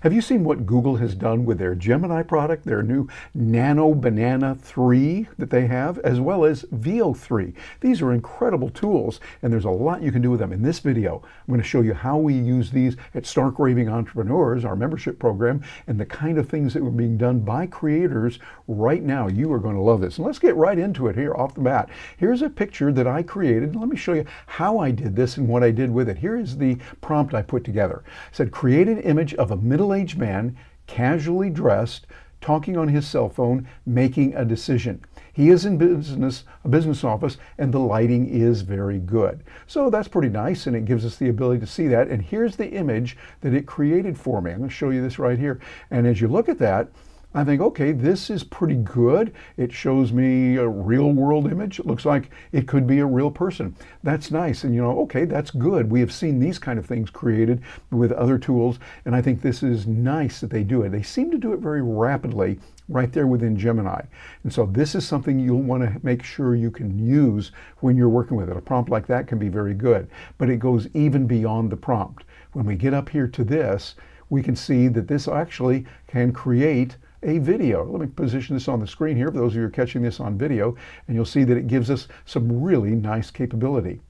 Have you seen what Google has done with their Gemini product, their new Nano Banana 3 that they have, as well as VO3? These are incredible tools, and there's a lot you can do with them. In this video, I'm going to show you how we use these at Stark Raving Entrepreneurs, our membership program, and the kind of things that were being done by creators right now. You are going to love this. And let's get right into it here off the bat. Here's a picture that I created. Let me show you how I did this and what I did with it. Here is the prompt I put together. It said, create an image of a middle-aged man, casually dressed, talking on his cell phone, making a decision. He is in a business office, and the lighting is very good. So that's pretty nice, and it gives us the ability to see that. And here's the image that it created for me. I'm going to show you this right here. And as you look at that, I think, okay, this is pretty good. It shows me a real world image. It looks like it could be a real person. That's nice. And okay, that's good. We have seen these kind of things created with other tools, and I think this is nice that they do it. They seem to do it very rapidly right there within Gemini. And so this is something you'll want to make sure you can use when you're working with it. A prompt like that can be very good, but it goes even beyond the prompt. When we get up here to this, we can see that this actually can create a video. Let me position this on the screen here for those of you who are catching this on video, and you'll see that it gives us some really nice capability.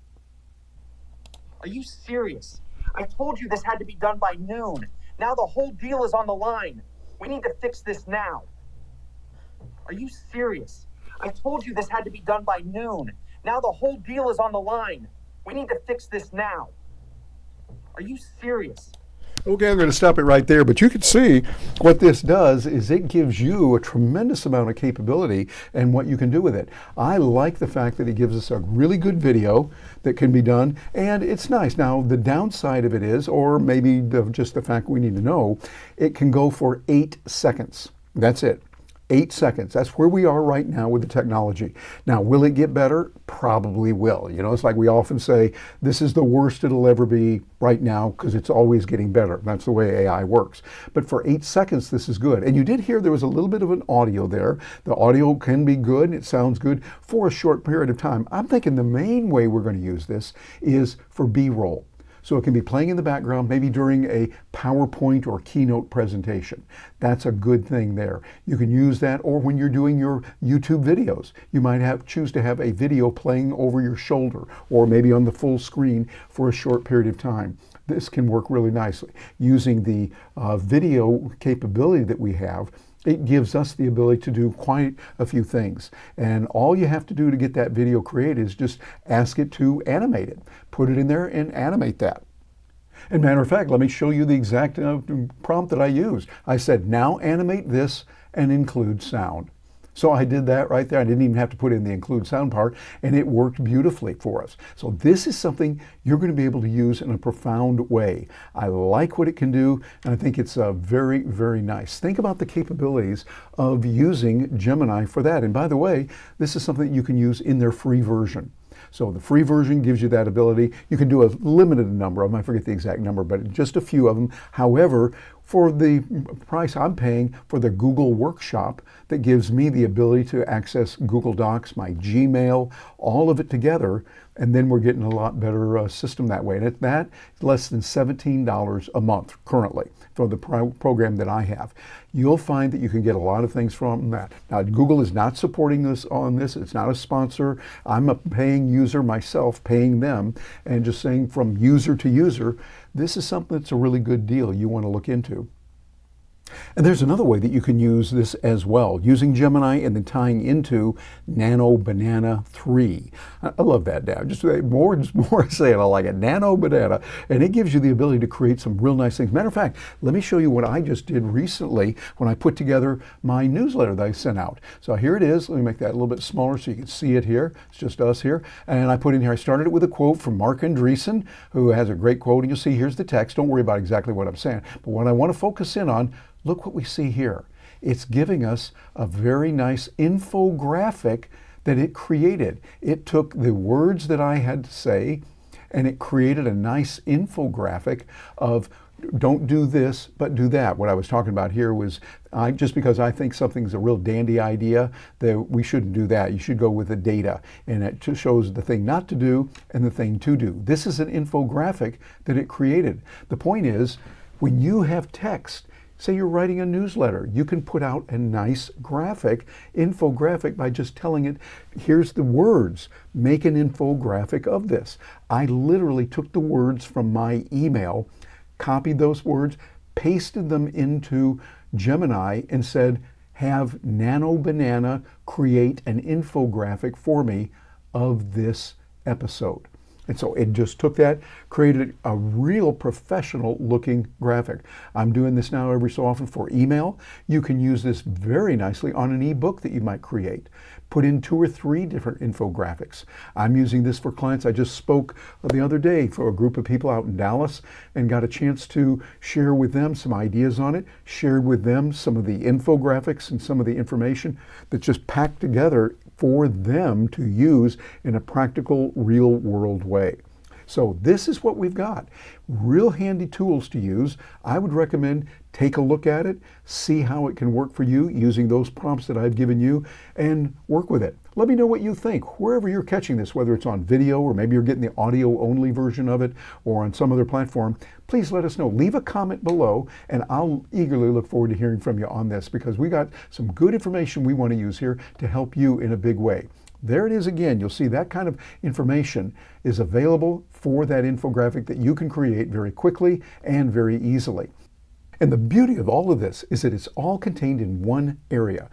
Are you serious? I told you this had to be done by noon. Now the whole deal is on the line. We need to fix this now. Are you serious? I told you this had to be done by noon. Now the whole deal is on the line. We need to fix this now. Are you serious? Okay, I'm going to stop it right there, but you can see what this does is it gives you a tremendous amount of capability and what you can do with it. I like the fact that it gives us a really good video that can be done, and it's nice. Now, the downside of it is, or maybe just the fact we need to know, it can go for 8 seconds. That's it. 8 seconds. That's where we are right now with the technology. Now, will it get better? Probably will. It's like we often say, this is the worst it'll ever be right now because it's always getting better. That's the way AI works. But for 8 seconds, this is good. And you did hear there was a little bit of an audio there. The audio can be good and it sounds good for a short period of time. I'm thinking the main way we're going to use this is for B-roll. So it can be playing in the background, maybe during a PowerPoint or keynote presentation. That's a good thing there. You can use that, or when you're doing your YouTube videos, you might choose to have a video playing over your shoulder, or maybe on the full screen for a short period of time. This can work really nicely. Using the video capability that we have, it gives us the ability to do quite a few things. And all you have to do to get that video created is just ask it to animate it. Put it in there and animate that. And matter of fact, let me show you the exact prompt that I used. I said, now animate this and include sound. So I did that right there. I didn't even have to put in the include sound part, and it worked beautifully for us. So this is something you're going to be able to use in a profound way. I like what it can do, and I think it's very, very nice. Think about the capabilities of using Gemini for that. And by the way, this is something you can use in their free version. So the free version gives you that ability. You can do a limited number of them. I forget the exact number, but just a few of them. However, for the price I'm paying for the Google Workshop, that gives me the ability to access Google Docs, my Gmail, all of it together, and then we're getting a lot better system that way. And that is less than $17 a month currently for the program that I have. You'll find that you can get a lot of things from that. Now, Google is not supporting this on this. It's not a sponsor. I'm a paying user myself, paying them, and just saying from user to user, this is something that's a really good deal you want to look into. And there's another way that you can use this as well, using Gemini and then tying into Nano Banana 3. I love that now. Just more I say it, I like it. Nano Banana. And it gives you the ability to create some real nice things. Matter of fact, let me show you what I just did recently when I put together my newsletter that I sent out. So here it is. Let me make that a little bit smaller so you can see it here. It's just us here. And I put in here, I started it with a quote from Mark Andreessen, who has a great quote. And you'll see here's the text. Don't worry about exactly what I'm saying. But what I want to focus in on, look what we see here. It's giving us a very nice infographic that it created. It took the words that I had to say and it created a nice infographic of don't do this, but do that. What I was talking about here was just because I think something's a real dandy idea, that we shouldn't do that. You should go with the data, and it just shows the thing not to do and the thing to do. This is an infographic that it created. The point is, when you have text, Say you're writing a newsletter. You can put out a nice graphic, infographic, by just telling it, here's the words, make an infographic of this. I literally took the words from my email, copied those words, pasted them into Gemini and said, have Nano Banana create an infographic for me of this episode. And so it just took that, created a real professional looking graphic. I'm doing this now every so often for email. You can use this very nicely on an ebook that you might create. Put in 2 or 3 different infographics. I'm using this for clients. I just spoke the other day for a group of people out in Dallas and got a chance to share with them some ideas on it, shared with them some of the infographics and some of the information that's just packed together for them to use in a practical, real world way. So this is what we've got. Real handy tools to use. I would recommend take a look at it, see how it can work for you using those prompts that I've given you, and work with it. Let me know what you think, wherever you're catching this, whether it's on video or maybe you're getting the audio only version of it or on some other platform. Please let us know. Leave a comment below and I'll eagerly look forward to hearing from you on this, because we got some good information we want to use here to help you in a big way. There it is again. You'll see that kind of information is available for that infographic that you can create very quickly and very easily. And the beauty of all of this is that it's all contained in one area.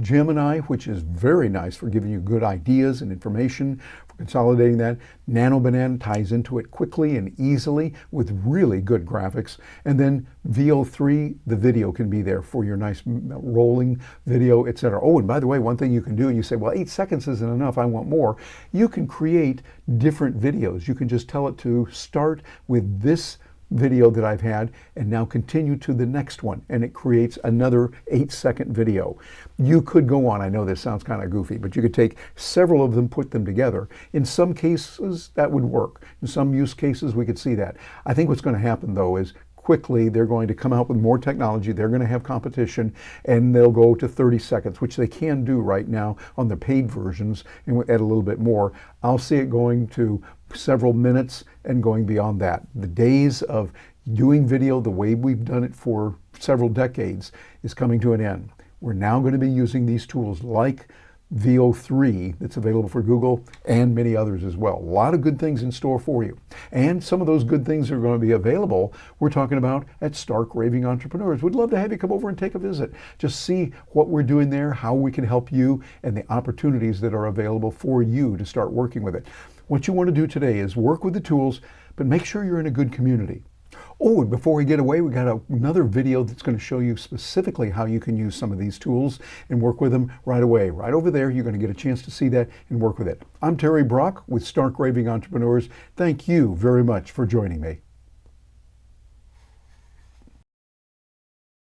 Gemini, which is very nice for giving you good ideas and information, for consolidating that. Nano Banana ties into it quickly and easily with really good graphics. And then VO3, the video can be there for your nice rolling video, etc. Oh, and by the way, one thing you can do, and you say, well, 8 seconds isn't enough, I want more. You can create different videos. You can just tell it to start with this video that I've had and now continue to the next one, and it creates another 8-second video. You could go on. I know this sounds kind of goofy, but you could take several of them, put them together. In some cases that would work. In some use cases we could see that. I think what's going to happen though is quickly they're going to come out with more technology. They're going to have competition and they'll go to 30 seconds, which they can do right now on the paid versions, and add a little bit more. I'll see it going to several minutes and going beyond that. The days of doing video the way we've done it for several decades is coming to an end. We're now going to be using these tools like VO3 that's available for Google and many others as well. A lot of good things in store for you. And some of those good things are going to be available, we're talking about at Stark Raving Entrepreneurs. We'd love to have you come over and take a visit. Just see what we're doing there, how we can help you, and the opportunities that are available for you to start working with it. What you want to do today is work with the tools, but make sure you're in a good community. Oh, and before we get away, we got another video that's going to show you specifically how you can use some of these tools and work with them right away. Right over there, you're going to get a chance to see that and work with it. I'm Terry Brock with Stark Raving Entrepreneurs. Thank you very much for joining me.